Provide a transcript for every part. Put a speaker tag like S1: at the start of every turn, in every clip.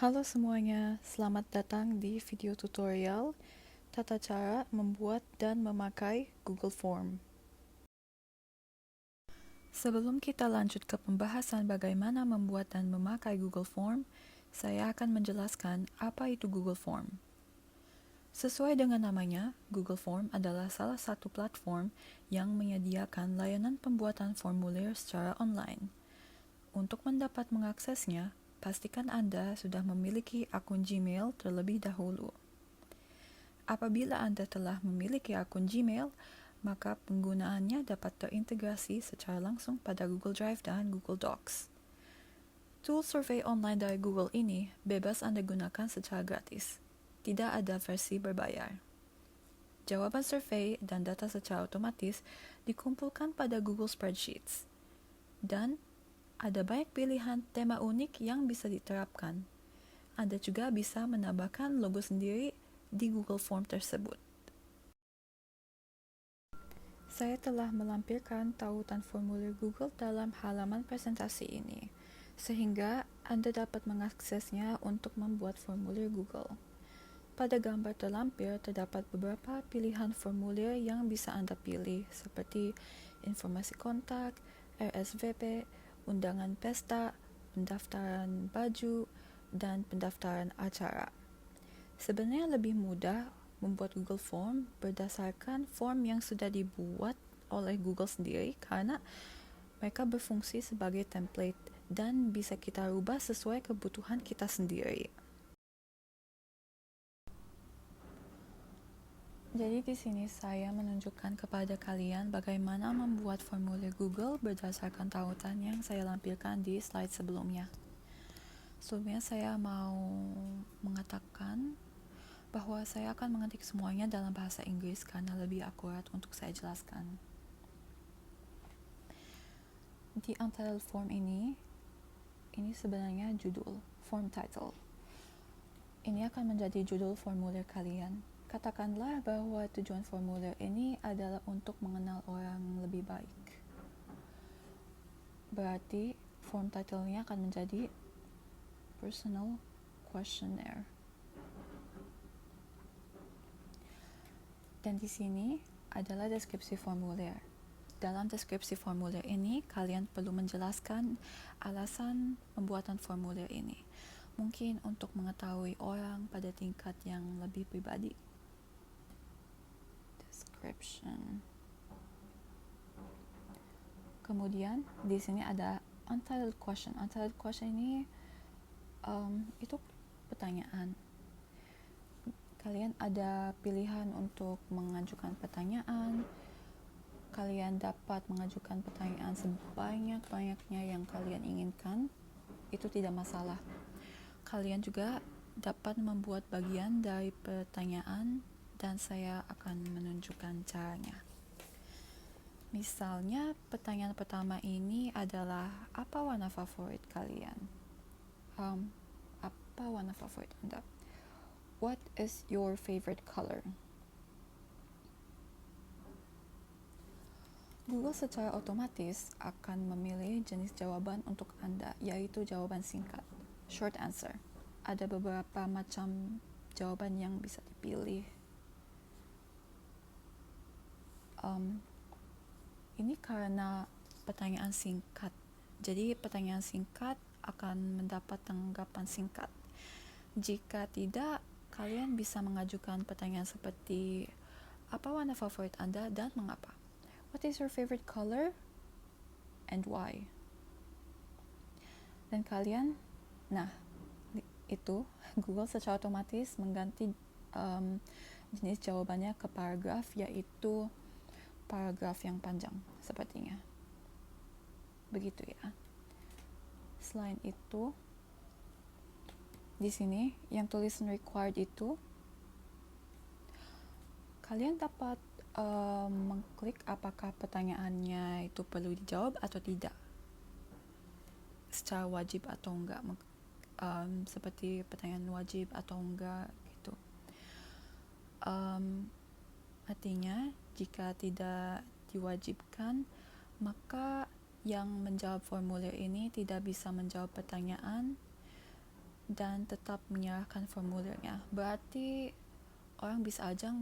S1: Halo semuanya, selamat datang di video tutorial tata cara membuat dan memakai Google Form. Sebelum kita lanjut ke pembahasan bagaimana membuat dan memakai Google Form, saya akan menjelaskan apa itu Google Form. Sesuai dengan namanya, Google Form adalah salah satu platform yang menyediakan layanan pembuatan formulir secara online. Untuk mendapat mengaksesnya, pastikan Anda sudah memiliki akun Gmail terlebih dahulu. Apabila Anda telah memiliki akun Gmail, maka penggunaannya dapat terintegrasi secara langsung pada Google Drive dan Google Docs. Tool survei online dari Google ini bebas Anda gunakan secara gratis. Tidak ada versi berbayar. Jawaban survei dan data secara otomatis dikumpulkan pada Google Spreadsheets. Dan ada banyak pilihan tema unik yang bisa diterapkan. Anda juga bisa menambahkan logo sendiri di Google Form tersebut. Saya telah melampirkan tautan formulir Google dalam halaman presentasi ini, sehingga Anda dapat mengaksesnya untuk membuat formulir Google. Pada gambar terlampir terdapat beberapa pilihan formulir yang bisa Anda pilih, seperti informasi kontak, RSVP, undangan pesta, pendaftaran baju, dan pendaftaran acara. Sebenarnya lebih mudah membuat Google Form berdasarkan form yang sudah dibuat oleh Google sendiri karena mereka berfungsi sebagai template dan bisa kita rubah sesuai kebutuhan kita sendiri. Jadi di sini saya menunjukkan kepada kalian bagaimana membuat formulir Google berdasarkan tautan yang saya lampirkan di slide sebelumnya. Sebelumnya saya mau mengatakan bahwa saya akan mengetik semuanya dalam bahasa Inggris karena lebih akurat untuk saya jelaskan. Di Untitled Form ini sebenarnya judul, form title. Ini akan menjadi judul formulir kalian. Katakanlah bahwa tujuan formulir ini adalah untuk mengenal orang lebih baik. Berarti form title-nya akan menjadi Personal Questionnaire. Dan di sini adalah deskripsi formulir. Dalam deskripsi formulir ini, kalian perlu menjelaskan alasan pembuatan formulir ini. Mungkin untuk mengetahui orang pada tingkat yang lebih pribadi. Description. Kemudian di sini ada untitled question. Untitled question ini itu pertanyaan. Kalian ada pilihan untuk mengajukan pertanyaan. Kalian dapat mengajukan pertanyaan sebanyak-banyaknya yang kalian inginkan. Itu tidak masalah. Kalian juga dapat membuat bagian dari pertanyaan dan saya akan menunjukkan caranya. Misalnya, pertanyaan pertama ini adalah apa warna favorit kalian? Apa warna favorit Anda? What is your favorite color? Google secara otomatis akan memilih jenis jawaban untuk Anda, yaitu jawaban singkat, short answer. Ada beberapa macam jawaban yang bisa dipilih. Ini karena pertanyaan singkat. Jadi pertanyaan singkat akan mendapat tanggapan singkat. Jika tidak, kalian bisa mengajukan pertanyaan seperti apa warna favorit Anda dan mengapa? What is your favorite color and why? Dan kalian, itu Google secara otomatis mengganti jenis jawabannya ke paragraf, yaitu paragraf yang panjang sepertinya. Begitu ya. Selain itu, di sini yang tulisan required itu kalian dapat mengklik apakah pertanyaannya itu perlu dijawab atau tidak, secara wajib atau enggak, seperti pertanyaan wajib atau enggak gitu. Artinya jika tidak diwajibkan, maka yang menjawab formulir ini tidak bisa menjawab pertanyaan dan tetap menyerahkan formulirnya. Berarti orang bisa aja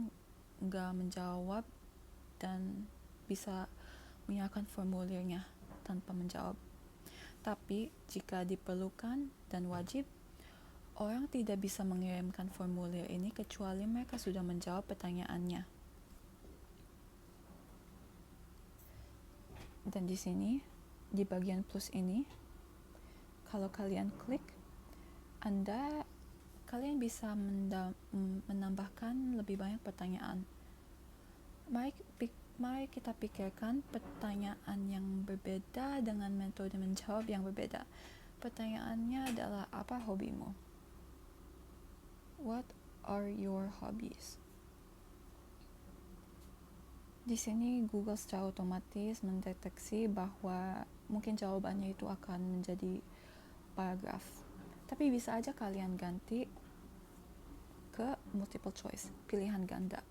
S1: nggak menjawab dan bisa menyerahkan formulirnya tanpa menjawab. Tapi jika diperlukan dan wajib, orang tidak bisa mengirimkan formulir ini kecuali mereka sudah menjawab pertanyaannya. Dan di sini, di bagian plus ini, kalau kalian klik, kalian bisa menambahkan lebih banyak pertanyaan. Mari kita pikirkan pertanyaan yang berbeda dengan metode menjawab yang berbeda. Pertanyaannya adalah, apa hobimu? What are your hobbies? Di sini Google secara otomatis mendeteksi bahwa mungkin jawabannya itu akan menjadi paragraf. Tapi bisa aja kalian ganti ke multiple choice, pilihan ganda.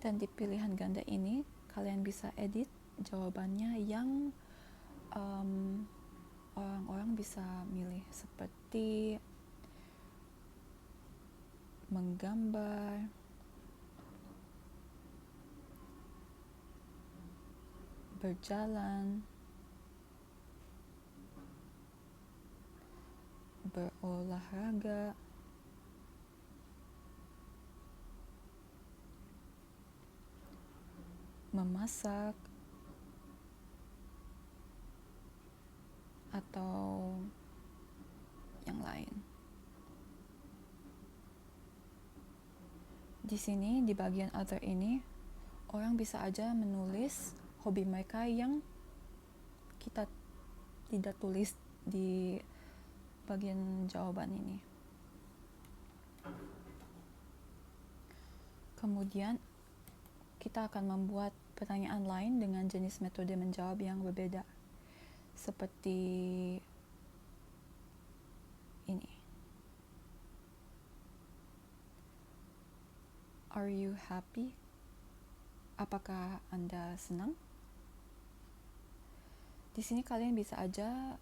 S1: Dan di pilihan ganda ini, kalian bisa edit jawabannya yang orang-orang bisa milih, seperti menggambar, berjalan, berolahraga, memasak, atau yang lain. Di sini, di bagian other ini, orang bisa aja menulis hobi mereka yang kita tidak tulis di bagian jawaban ini. Kemudian kita akan membuat pertanyaan lain dengan jenis metode menjawab yang berbeda, seperti ini. Are you happy? Apakah Anda senang? Di sini kalian bisa aja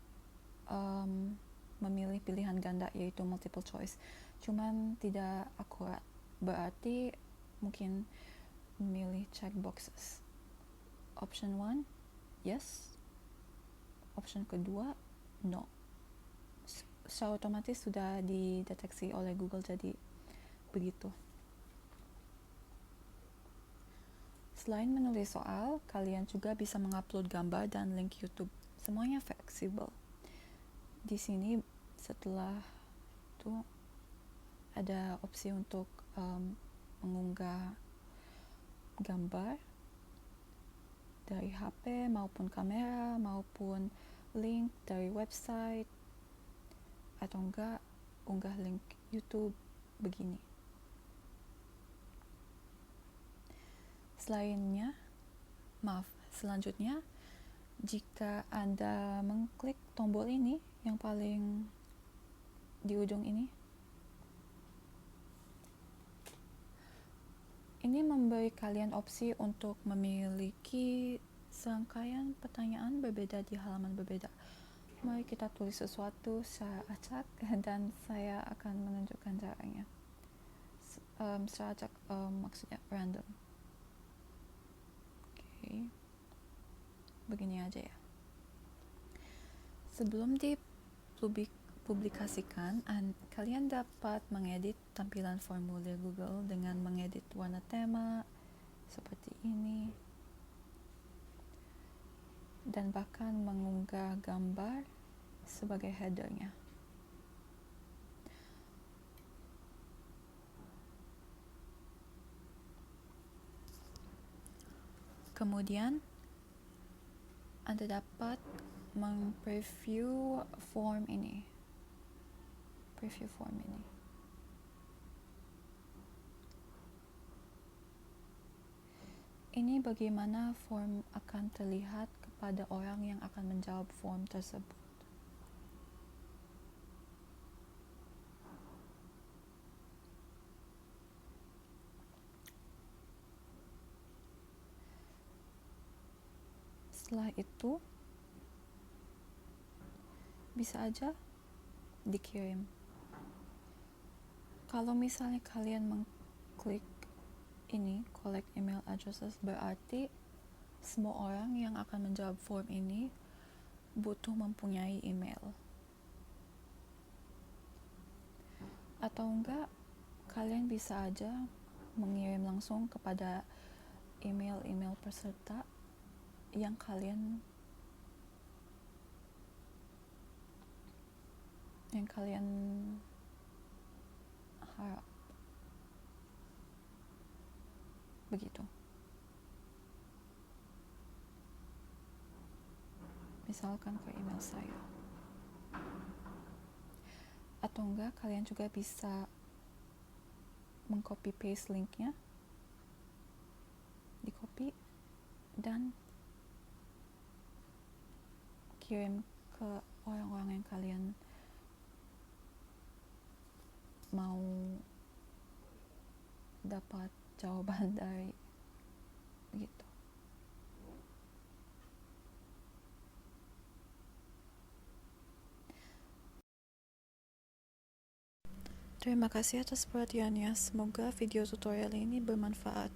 S1: memilih pilihan ganda, yaitu multiple choice. Cuman tidak akurat. Berarti mungkin memilih check boxes. Option 1, yes. Option kedua, no. Secara otomatis sudah dideteksi oleh Google, jadi begitu. Selain menulis soal, kalian juga bisa mengupload gambar dan link YouTube. Semuanya fleksibel. Di sini setelah itu ada opsi untuk mengunggah gambar dari HP maupun kamera maupun link dari website, atau enggak unggah link YouTube begini. Selanjutnya, jika Anda mengklik tombol ini yang paling di ujung ini memberi kalian opsi untuk memiliki serangkaian pertanyaan berbeda di halaman berbeda. Mari kita tulis sesuatu secara acak dan saya akan menunjukkan caranya. Secara acak maksudnya random. Oke. Begini aja ya. Sebelum dipublikasikan, kalian dapat mengedit tampilan formulir Google dengan mengedit warna tema seperti ini, dan bahkan mengunggah gambar sebagai headernya. Kemudian Anda dapat preview form ini. Ini bagaimana form akan terlihat kepada orang yang akan menjawab form tersebut. Setelah itu, bisa aja dikirim. Kalau misalnya kalian mengklik ini, collect email addresses, berarti semua orang yang akan menjawab form ini butuh mempunyai email. Atau enggak, kalian bisa aja mengirim langsung kepada email-email peserta yang kalian harap. Begitu. Misalkan ke email saya. Atau enggak, kalian juga bisa mengcopy paste linknya, di-copy dan kirim ke orang-orang yang kalian mau dapat jawaban dari, begitu. Terima kasih atas perhatiannya. Semoga video tutorial ini bermanfaat.